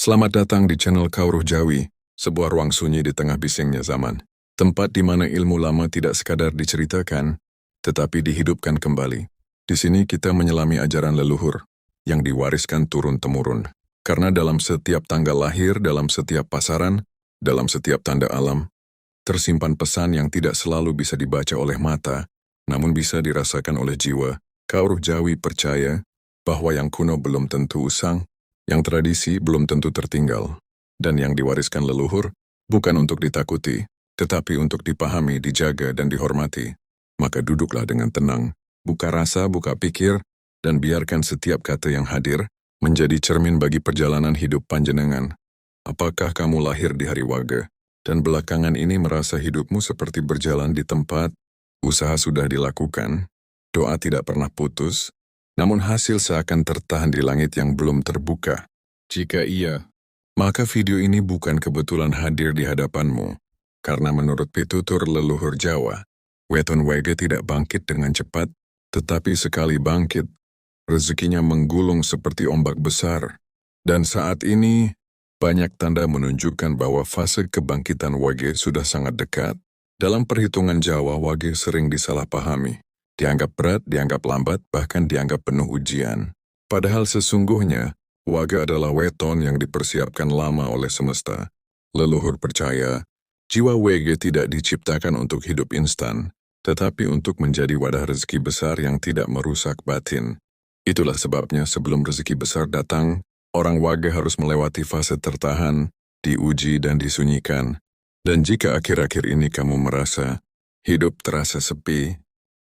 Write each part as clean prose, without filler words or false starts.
Selamat datang di channel Kauruh Jawi, sebuah ruang sunyi di tengah bisingnya zaman. Tempat di mana ilmu lama tidak sekadar diceritakan, tetapi dihidupkan kembali. Di sini kita menyelami ajaran leluhur, yang diwariskan turun-temurun. Karena dalam setiap tanggal lahir, dalam setiap pasaran, dalam setiap tanda alam, tersimpan pesan yang tidak selalu bisa dibaca oleh mata, namun bisa dirasakan oleh jiwa. Kauruh Jawi percaya bahwa yang kuno belum tentu usang, yang tradisi belum tentu tertinggal, dan yang diwariskan leluhur bukan untuk ditakuti, tetapi untuk dipahami, dijaga, dan dihormati. Maka duduklah dengan tenang, buka rasa, buka pikir, dan biarkan setiap kata yang hadir menjadi cermin bagi perjalanan hidup panjenengan. Apakah kamu lahir di hari Wage, dan belakangan ini merasa hidupmu seperti berjalan di tempat, usaha sudah dilakukan, doa tidak pernah putus, namun hasil seakan tertahan di langit yang belum terbuka? Jika iya, maka video ini bukan kebetulan hadir di hadapanmu, karena menurut pitutur leluhur Jawa, weton wege tidak bangkit dengan cepat, tetapi sekali bangkit, rezekinya menggulung seperti ombak besar. Dan saat ini, banyak tanda menunjukkan bahwa fase kebangkitan wage sudah sangat dekat. Dalam perhitungan Jawa, wage sering disalahpahami. Dianggap berat, dianggap lambat, bahkan dianggap penuh ujian. Padahal sesungguhnya, wage adalah weton yang dipersiapkan lama oleh semesta. Leluhur percaya, jiwa wage tidak diciptakan untuk hidup instan, tetapi untuk menjadi wadah rezeki besar yang tidak merusak batin. Itulah sebabnya sebelum rezeki besar datang, orang wage harus melewati fase tertahan, diuji dan disunyikan. Dan jika akhir-akhir ini kamu merasa hidup terasa sepi,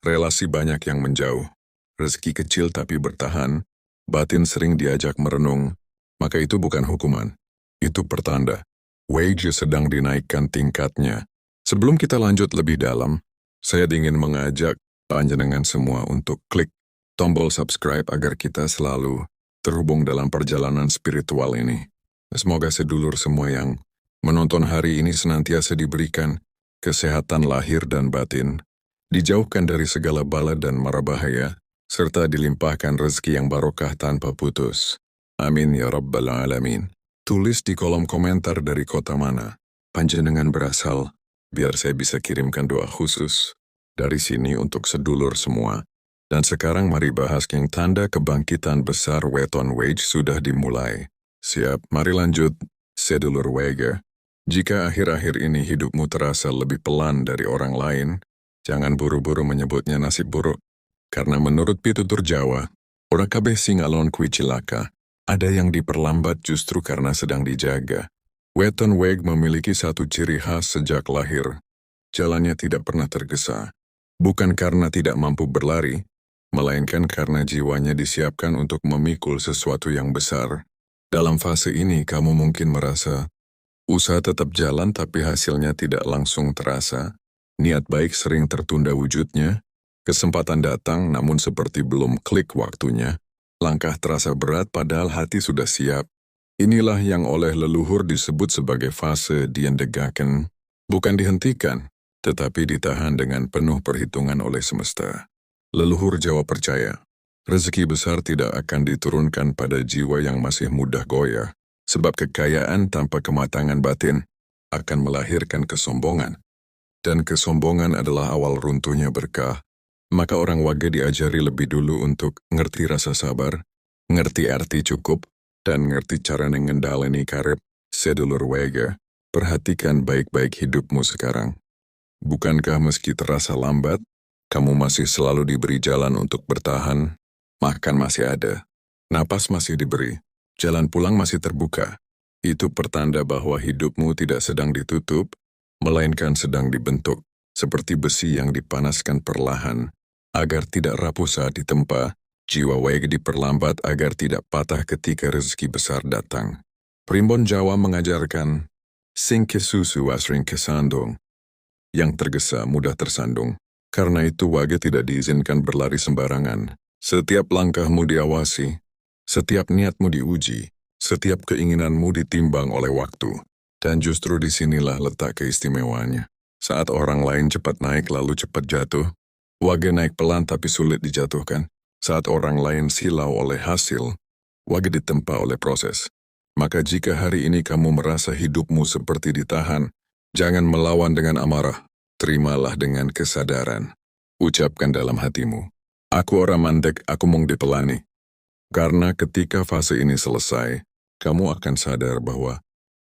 relasi banyak yang menjauh, rezeki kecil tapi bertahan, batin sering diajak merenung, maka itu bukan hukuman. Itu pertanda. Wage sedang dinaikkan tingkatnya. Sebelum kita lanjut lebih dalam, saya ingin mengajak panjenengan semua untuk klik tombol subscribe agar kita selalu terhubung dalam perjalanan spiritual ini. Semoga sedulur semua yang menonton hari ini senantiasa diberikan kesehatan lahir dan batin, dijauhkan dari segala bala dan mara bahaya, serta dilimpahkan rezeki yang barokah tanpa putus. Amin ya rabbal alamin. Tulis di kolom komentar dari kota mana panjenengan berasal, biar saya bisa kirimkan doa khusus dari sini untuk sedulur semua. Dan sekarang mari bahas yang tanda kebangkitan besar weton wage sudah dimulai. Siap, mari lanjut, sedulur wege. Jika akhir-akhir ini hidupmu terasa lebih pelan dari orang lain, jangan buru-buru menyebutnya nasib buruk. Karena menurut pitutur Jawa, ora kabeh sing alon kuwi cilaka. Ada yang diperlambat justru karena sedang dijaga. Weton wage memiliki satu ciri khas sejak lahir. Jalannya tidak pernah tergesa. Bukan karena tidak mampu berlari, melainkan karena jiwanya disiapkan untuk memikul sesuatu yang besar. Dalam fase ini kamu mungkin merasa usaha tetap jalan tapi hasilnya tidak langsung terasa. Niat baik sering tertunda wujudnya, kesempatan datang namun seperti belum klik waktunya, langkah terasa berat padahal hati sudah siap. Inilah yang oleh leluhur disebut sebagai fase diendegaken, bukan dihentikan, tetapi ditahan dengan penuh perhitungan oleh semesta. Leluhur Jawa percaya, rezeki besar tidak akan diturunkan pada jiwa yang masih mudah goyah, sebab kekayaan tanpa kematangan batin akan melahirkan kesombongan. Dan kesombongan adalah awal runtuhnya berkah. Maka orang wage diajari lebih dulu untuk ngerti rasa sabar, ngerti arti cukup, dan ngerti cara mengendaleni karep. Sedulur wage, perhatikan baik-baik hidupmu sekarang. Bukankah meski terasa lambat, kamu masih selalu diberi jalan untuk bertahan? Makan masih ada, napas masih diberi, jalan pulang masih terbuka. Itu pertanda bahwa hidupmu tidak sedang ditutup, melainkan sedang dibentuk, seperti besi yang dipanaskan perlahan, agar tidak rapuh saat ditempa. Jiwa wage diperlambat agar tidak patah ketika rezeki besar datang. Primbon Jawa mengajarkan, sing kesusu asring kesandung. Yang tergesa mudah tersandung. Karena itu wage tidak diizinkan berlari sembarangan. Setiap langkahmu diawasi, setiap niatmu diuji, setiap keinginanmu ditimbang oleh waktu. Dan justru disinilah letak keistimewaannya. Saat orang lain cepat naik lalu cepat jatuh, wage naik pelan tapi sulit dijatuhkan. Saat orang lain silau oleh hasil, wage ditempa oleh proses. Maka jika hari ini kamu merasa hidupmu seperti ditahan, jangan melawan dengan amarah, terimalah dengan kesadaran. Ucapkan dalam hatimu, aku orang mandek, aku mong dipelani. Karena ketika fase ini selesai, kamu akan sadar bahwa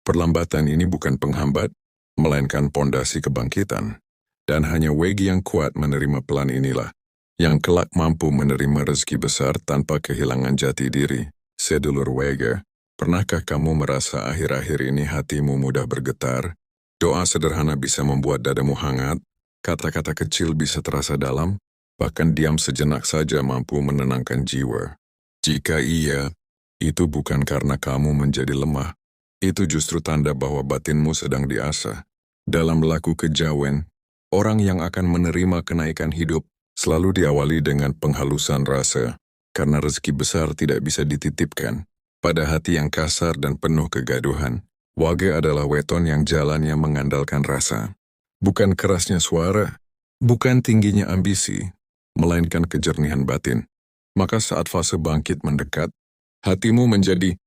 perlambatan ini bukan penghambat, melainkan pondasi kebangkitan. Dan hanya Wegi yang kuat menerima pelan inilah, yang kelak mampu menerima rezeki besar tanpa kehilangan jati diri. Sedulur Wege, pernahkah kamu merasa akhir-akhir ini hatimu mudah bergetar? Doa sederhana bisa membuat dadamu hangat, kata-kata kecil bisa terasa dalam, bahkan diam sejenak saja mampu menenangkan jiwa. Jika iya, itu bukan karena kamu menjadi lemah, itu justru tanda bahwa batinmu sedang diasah. Dalam laku kejawen, orang yang akan menerima kenaikan hidup selalu diawali dengan penghalusan rasa, karena rezeki besar tidak bisa dititipkan pada hati yang kasar dan penuh kegaduhan. Wage adalah weton yang jalannya mengandalkan rasa. Bukan kerasnya suara, bukan tingginya ambisi, melainkan kejernihan batin. Maka saat fase bangkit mendekat, hatimu menjadi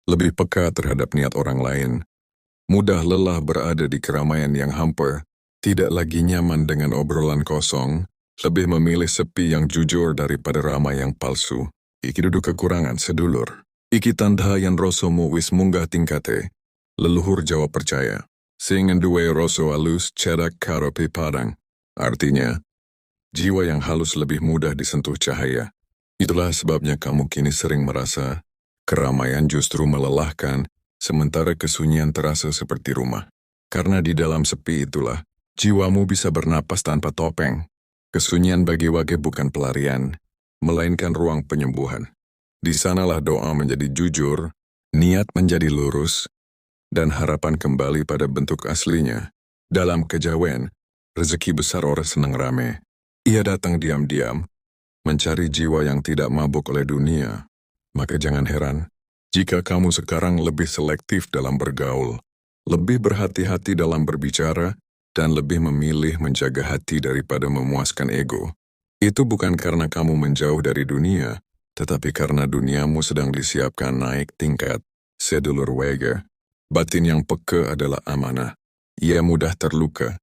lebih peka terhadap niat orang lain. Mudah lelah berada di keramaian yang hampa, tidak lagi nyaman dengan obrolan kosong, lebih memilih sepi yang jujur daripada ramai yang palsu. Iki duduk kekurangan sedulur. Iki tanda yang rosomu wis munggah tingkate. Leluhur Jawa percaya, sing duwe roso alus cedak karopi padang. Artinya, jiwa yang halus lebih mudah disentuh cahaya. Itulah sebabnya kamu kini sering merasa keramaian justru melelahkan, sementara kesunyian terasa seperti rumah. Karena di dalam sepi itulah, jiwamu bisa bernapas tanpa topeng. Kesunyian bagi Wage bukan pelarian, melainkan ruang penyembuhan. Di sanalah doa menjadi jujur, niat menjadi lurus, dan harapan kembali pada bentuk aslinya. Dalam kejawen, rezeki besar orang senang rame. Ia datang diam-diam, mencari jiwa yang tidak mabuk oleh dunia. Maka jangan heran, jika kamu sekarang lebih selektif dalam bergaul, lebih berhati-hati dalam berbicara, dan lebih memilih menjaga hati daripada memuaskan ego. Itu bukan karena kamu menjauh dari dunia, tetapi karena duniamu sedang disiapkan naik tingkat. Sedulur Wege, batin yang peka adalah amanah. Ia mudah terluka,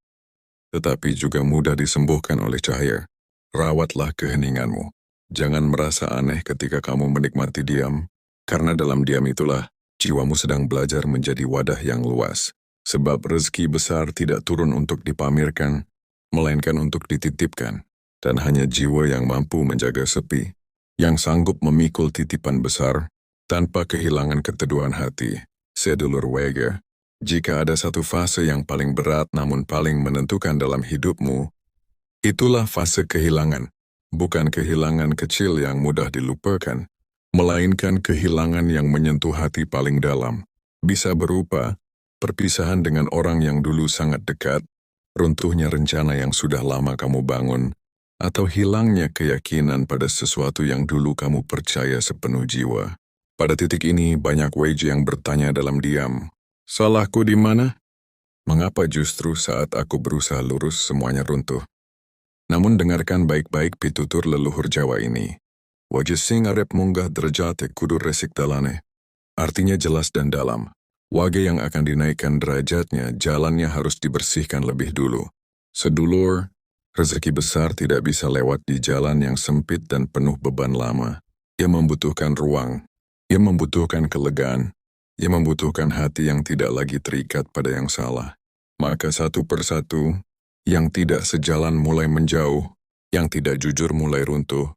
tetapi juga mudah disembuhkan oleh cahaya. Rawatlah keheninganmu. Jangan merasa aneh ketika kamu menikmati diam, karena dalam diam itulah jiwamu sedang belajar menjadi wadah yang luas. Sebab rezeki besar tidak turun untuk dipamerkan, melainkan untuk dititipkan. Dan hanya jiwa yang mampu menjaga sepi, yang sanggup memikul titipan besar, tanpa kehilangan keteduhan hati. Sedulur Wege, jika ada satu fase yang paling berat namun paling menentukan dalam hidupmu, itulah fase kehilangan. Bukan kehilangan kecil yang mudah dilupakan, melainkan kehilangan yang menyentuh hati paling dalam. Bisa berupa perpisahan dengan orang yang dulu sangat dekat, runtuhnya rencana yang sudah lama kamu bangun, atau hilangnya keyakinan pada sesuatu yang dulu kamu percaya sepenuh jiwa. Pada titik ini banyak Wege yang bertanya dalam diam, salahku di mana? Mengapa justru saat aku berusaha lurus semuanya runtuh? Namun dengarkan baik-baik pitutur leluhur Jawa ini. Wage sing arep munggah derajate kudu resik dalane. Artinya jelas dan dalam. Wage yang akan dinaikkan derajatnya, jalannya harus dibersihkan lebih dulu. Sedulur, rezeki besar tidak bisa lewat di jalan yang sempit dan penuh beban lama. Ia membutuhkan ruang. Ia membutuhkan kelegaan. Ia membutuhkan hati yang tidak lagi terikat pada yang salah. Maka satu persatu, yang tidak sejalan mulai menjauh, yang tidak jujur mulai runtuh,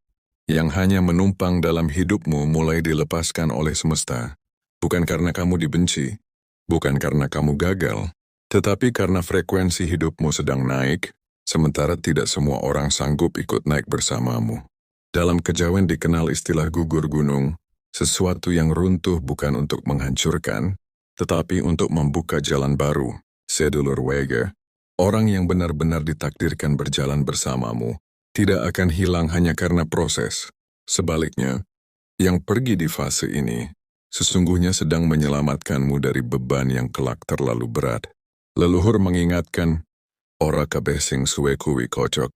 yang hanya menumpang dalam hidupmu mulai dilepaskan oleh semesta. Bukan karena kamu dibenci, bukan karena kamu gagal, tetapi karena frekuensi hidupmu sedang naik, sementara tidak semua orang sanggup ikut naik bersamamu. Dalam kejawen dikenal istilah gugur gunung, sesuatu yang runtuh bukan untuk menghancurkan, tetapi untuk membuka jalan baru. Sedulur Wege, orang yang benar-benar ditakdirkan berjalan bersamamu, tidak akan hilang hanya karena proses. Sebaliknya, yang pergi di fase ini, sesungguhnya sedang menyelamatkanmu dari beban yang kelak terlalu berat. Leluhur mengingatkan, ora kabeh sing suwe kuwi kocok,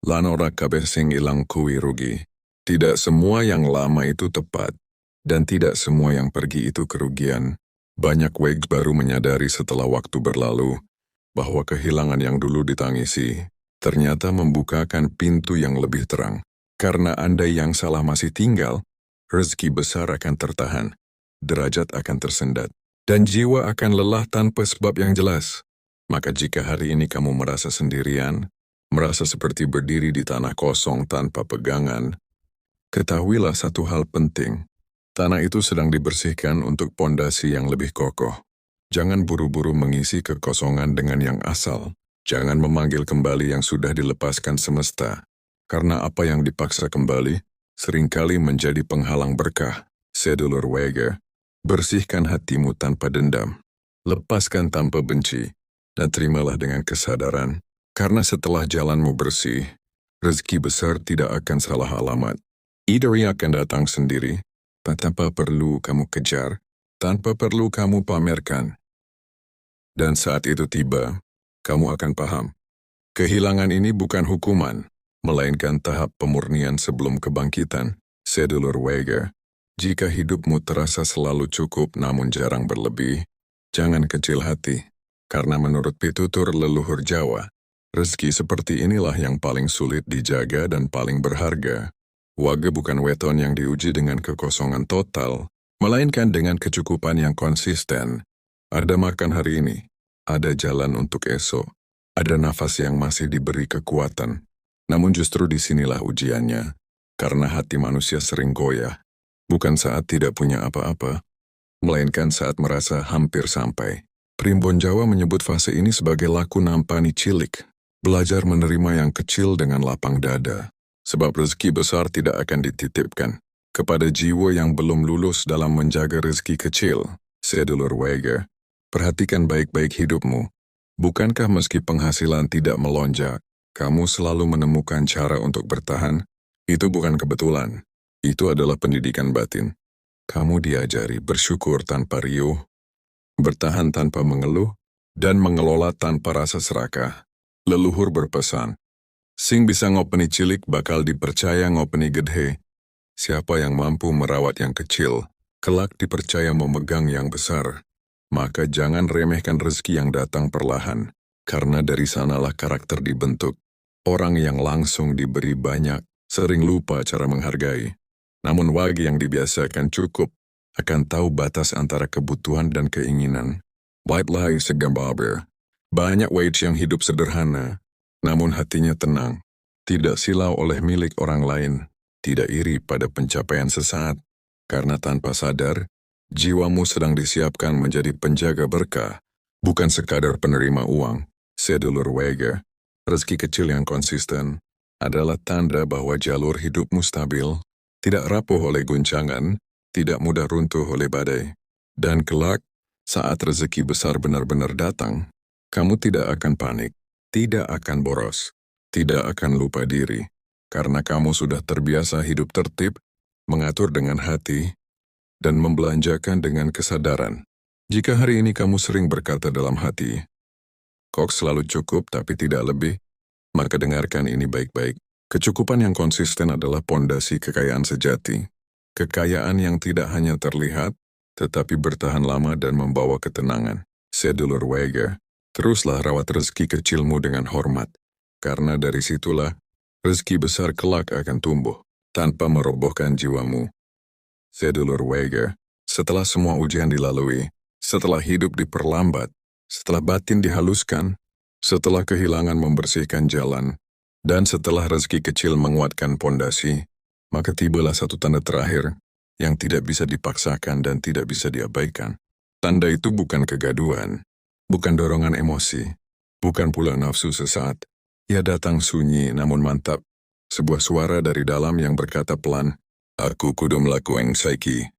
lan ora kabeh sing ilang kuwi rugi. Tidak semua yang lama itu tepat, Dan tidak semua yang pergi itu kerugian. Banyak Wags baru menyadari setelah waktu berlalu bahwa kehilangan yang dulu ditangisi ternyata membukakan pintu yang lebih terang. Karena andai yang salah masih tinggal, rezeki besar akan tertahan, derajat akan tersendat, dan jiwa akan lelah tanpa sebab yang jelas. Maka jika hari ini kamu merasa sendirian, merasa seperti berdiri di tanah kosong tanpa pegangan, ketahuilah satu hal penting. Tanah itu sedang dibersihkan untuk pondasi yang lebih kokoh. Jangan buru-buru mengisi kekosongan dengan yang asal. Jangan memanggil kembali yang sudah dilepaskan semesta. Karena apa yang dipaksa kembali, seringkali menjadi penghalang berkah. Sedulur Wager, bersihkan hatimu tanpa dendam. Lepaskan tanpa benci. Dan terimalah dengan kesadaran. Karena setelah jalanmu bersih, rezeki besar tidak akan salah alamat. Idari akan datang sendiri, tanpa perlu kamu kejar, tanpa perlu kamu pamerkan. Dan saat itu tiba, kamu akan paham. Kehilangan ini bukan hukuman, melainkan tahap pemurnian sebelum kebangkitan. Sedulur Wager, jika hidupmu terasa selalu cukup namun jarang berlebih, jangan kecil hati. Karena menurut pitutur leluhur Jawa, rezeki seperti inilah yang paling sulit dijaga dan paling berharga. Wage bukan weton yang diuji dengan kekosongan total, melainkan dengan kecukupan yang konsisten. Ada makan hari ini, ada jalan untuk esok, ada nafas yang masih diberi kekuatan. Namun justru disinilah ujiannya, karena hati manusia sering goyah. Bukan saat tidak punya apa-apa, melainkan saat merasa hampir sampai. Primbon Jawa menyebut fase ini sebagai laku nampani cilik, belajar menerima yang kecil dengan lapang dada. Sebab rezeki besar tidak akan dititipkan kepada jiwa yang belum lulus dalam menjaga rezeki kecil. Sedulur Wager, perhatikan baik-baik hidupmu. Bukankah meski penghasilan tidak melonjak, kamu selalu menemukan cara untuk bertahan? Itu bukan kebetulan. Itu adalah pendidikan batin. Kamu diajari bersyukur tanpa riuh, bertahan tanpa mengeluh, dan mengelola tanpa rasa serakah. Leluhur berpesan, sing bisa ngopeni cilik bakal dipercaya ngopeni gedhe. Siapa yang mampu merawat yang kecil, kelak dipercaya memegang yang besar. Maka jangan remehkan rezeki yang datang perlahan, karena dari sanalah karakter dibentuk. Orang yang langsung diberi banyak, sering lupa cara menghargai. Namun wagi yang dibiasakan cukup, akan tahu batas antara kebutuhan dan keinginan. White lie segambar. Banyak wage yang hidup sederhana, namun hatinya tenang, tidak silau oleh milik orang lain, tidak iri pada pencapaian sesaat, karena tanpa sadar, jiwamu sedang disiapkan menjadi penjaga berkah, bukan sekadar penerima uang. Sedulur Wager, rezeki kecil yang konsisten adalah tanda bahwa jalur hidupmu stabil, tidak rapuh oleh guncangan, tidak mudah runtuh oleh badai. Dan kelak, saat rezeki besar benar-benar datang, kamu tidak akan panik, tidak akan boros, tidak akan lupa diri, karena kamu sudah terbiasa hidup tertib, mengatur dengan hati, dan membelanjakan dengan kesadaran. Jika hari ini kamu sering berkata dalam hati, kok selalu cukup tapi tidak lebih, maka dengarkan ini baik-baik. Kecukupan yang konsisten adalah pondasi kekayaan sejati. Kekayaan yang tidak hanya terlihat, tetapi bertahan lama dan membawa ketenangan. Sedulur Wager, teruslah rawat rezeki kecilmu dengan hormat, karena dari situlah rezeki besar kelak akan tumbuh, tanpa merobohkan jiwamu. Sedulur Wager, setelah semua ujian dilalui, setelah hidup diperlambat, setelah batin dihaluskan, setelah kehilangan membersihkan jalan, dan setelah rezeki kecil menguatkan pondasi, maka tibalah satu tanda terakhir yang tidak bisa dipaksakan dan tidak bisa diabaikan. Tanda itu bukan kegaduhan, bukan dorongan emosi, bukan pula nafsu sesaat. Ia datang sunyi namun mantap, sebuah suara dari dalam yang berkata pelan, aku kudu melakukan saiki.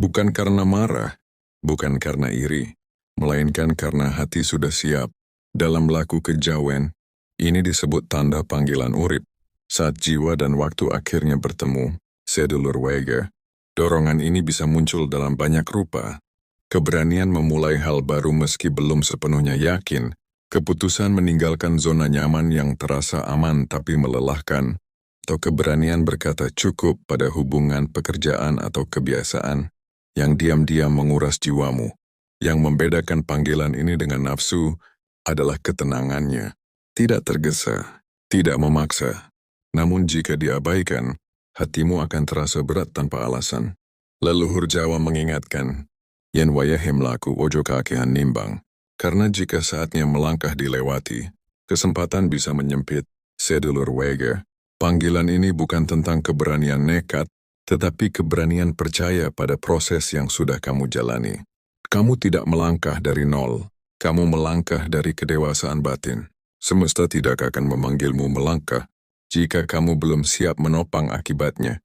Bukan karena marah, bukan karena iri, melainkan karena hati sudah siap. Dalam laku kejawen, ini disebut tanda panggilan urip. Saat jiwa dan waktu akhirnya bertemu, sedulur Wager, dorongan ini bisa muncul dalam banyak rupa. Keberanian memulai hal baru meski belum sepenuhnya yakin, keputusan meninggalkan zona nyaman yang terasa aman tapi melelahkan, atau keberanian berkata cukup pada hubungan pekerjaan atau kebiasaan yang diam-diam menguras jiwamu. Yang membedakan panggilan ini dengan nafsu adalah ketenangannya. Tidak tergesa, tidak memaksa. Namun jika diabaikan, hatimu akan terasa berat tanpa alasan. Leluhur Jawa mengingatkan, yen wayahe mlaku ojo kakehan nimbang. Karena jika saatnya melangkah dilewati, kesempatan bisa menyempit. Sedulur Wege, panggilan ini bukan tentang keberanian nekat, tetapi keberanian percaya pada proses yang sudah kamu jalani. Kamu tidak melangkah dari nol, kamu melangkah dari kedewasaan batin. Semesta tidak akan memanggilmu melangkah jika kamu belum siap menopang akibatnya.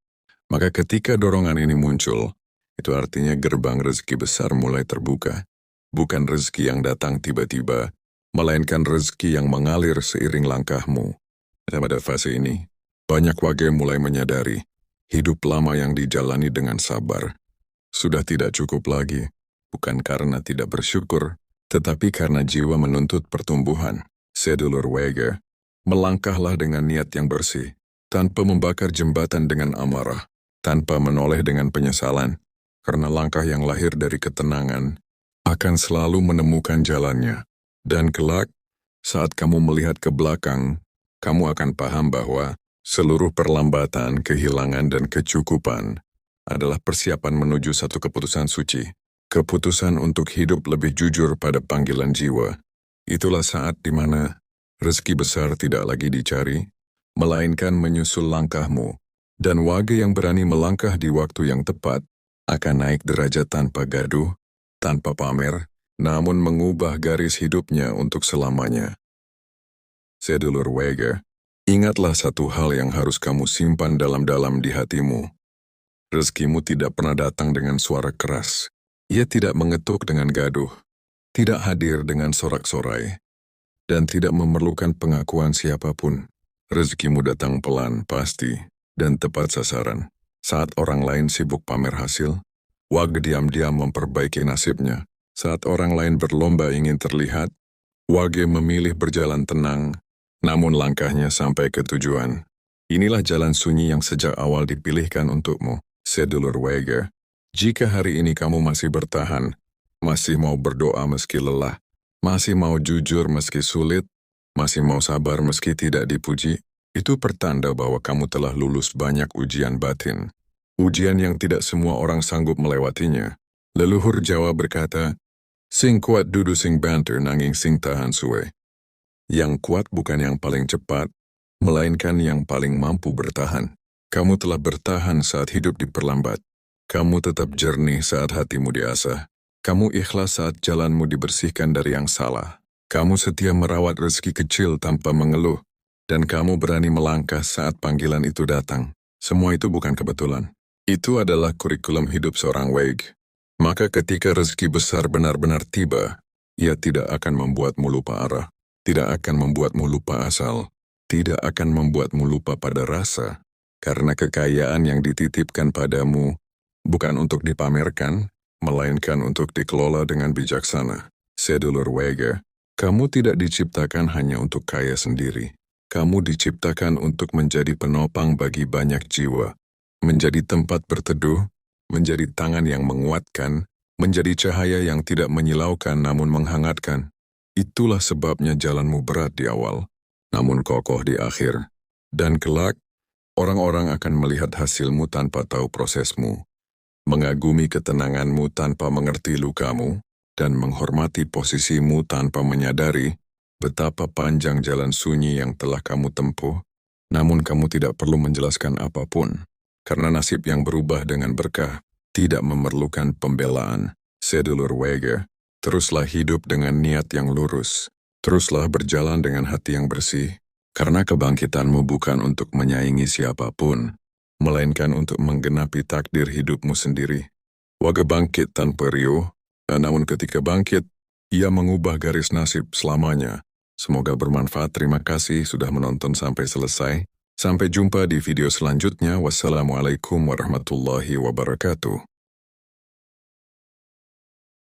Maka ketika dorongan ini muncul, itu artinya gerbang rezeki besar mulai terbuka. Bukan rezeki yang datang tiba-tiba, melainkan rezeki yang mengalir seiring langkahmu. Dan pada fase ini, banyak wage mulai menyadari, hidup lama yang dijalani dengan sabar sudah tidak cukup lagi, bukan karena tidak bersyukur, tetapi karena jiwa menuntut pertumbuhan. Sedulur Wege, melangkahlah dengan niat yang bersih, tanpa membakar jembatan dengan amarah, tanpa menoleh dengan penyesalan, karena langkah yang lahir dari ketenangan akan selalu menemukan jalannya. Dan kelak, saat kamu melihat ke belakang, kamu akan paham bahwa seluruh perlambatan, kehilangan, dan kecukupan adalah persiapan menuju satu keputusan suci. Keputusan untuk hidup lebih jujur pada panggilan jiwa. Itulah saat di mana rezeki besar tidak lagi dicari, melainkan menyusul langkahmu. Dan wage yang berani melangkah di waktu yang tepat akan naik derajat tanpa gaduh, tanpa pamer, namun mengubah garis hidupnya untuk selamanya. Sedulur Wege, ingatlah satu hal yang harus kamu simpan dalam-dalam di hatimu. Rezekimu tidak pernah datang dengan suara keras. Ia tidak mengetuk dengan gaduh, tidak hadir dengan sorak-sorai, dan tidak memerlukan pengakuan siapapun. Rezekimu datang pelan, pasti, dan tepat sasaran. Saat orang lain sibuk pamer hasil, wage diam-diam memperbaiki nasibnya. Saat orang lain berlomba ingin terlihat, wage memilih berjalan tenang, namun langkahnya sampai ke tujuan. Inilah jalan sunyi yang sejak awal dipilihkan untukmu, sedulur Wege. Jika hari ini kamu masih bertahan, masih mau berdoa meski lelah, masih mau jujur meski sulit, masih mau sabar meski tidak dipuji, itu pertanda bahwa kamu telah lulus banyak ujian batin. Ujian yang tidak semua orang sanggup melewatinya. Leluhur Jawa berkata, sing kuat dudu sing banter nanging sing tahan suwe. Yang kuat bukan yang paling cepat, melainkan yang paling mampu bertahan. Kamu telah bertahan saat hidup diperlambat. Kamu tetap jernih saat hatimu diasah. Kamu ikhlas saat jalanmu dibersihkan dari yang salah. Kamu setia merawat rezeki kecil tanpa mengeluh. Dan kamu berani melangkah saat panggilan itu datang. Semua itu bukan kebetulan. Itu adalah kurikulum hidup seorang Wege. Maka ketika rezeki besar benar-benar tiba, ia tidak akan membuatmu lupa arah. Tidak akan membuatmu lupa asal, tidak akan membuatmu lupa pada rasa, karena kekayaan yang dititipkan padamu bukan untuk dipamerkan, melainkan untuk dikelola dengan bijaksana. Sedulur Wege, kamu tidak diciptakan hanya untuk kaya sendiri. Kamu diciptakan untuk menjadi penopang bagi banyak jiwa, menjadi tempat berteduh, menjadi tangan yang menguatkan, menjadi cahaya yang tidak menyilaukan namun menghangatkan. Itulah sebabnya jalanmu berat di awal, namun kokoh di akhir. Dan kelak, orang-orang akan melihat hasilmu tanpa tahu prosesmu, mengagumi ketenanganmu tanpa mengerti lukamu, dan menghormati posisimu tanpa menyadari betapa panjang jalan sunyi yang telah kamu tempuh. Namun kamu tidak perlu menjelaskan apapun, karena nasib yang berubah dengan berkah tidak memerlukan pembelaan. Sedulur Wege, teruslah hidup dengan niat yang lurus. Teruslah berjalan dengan hati yang bersih, karena kebangkitanmu bukan untuk menyaingi siapapun, melainkan untuk menggenapi takdir hidupmu sendiri. Wage bangkit tanpa riuh, namun ketika bangkit, ia mengubah garis nasib selamanya. Semoga bermanfaat. Terima kasih sudah menonton sampai selesai. Sampai jumpa di video selanjutnya. Wassalamualaikum warahmatullahi wabarakatuh.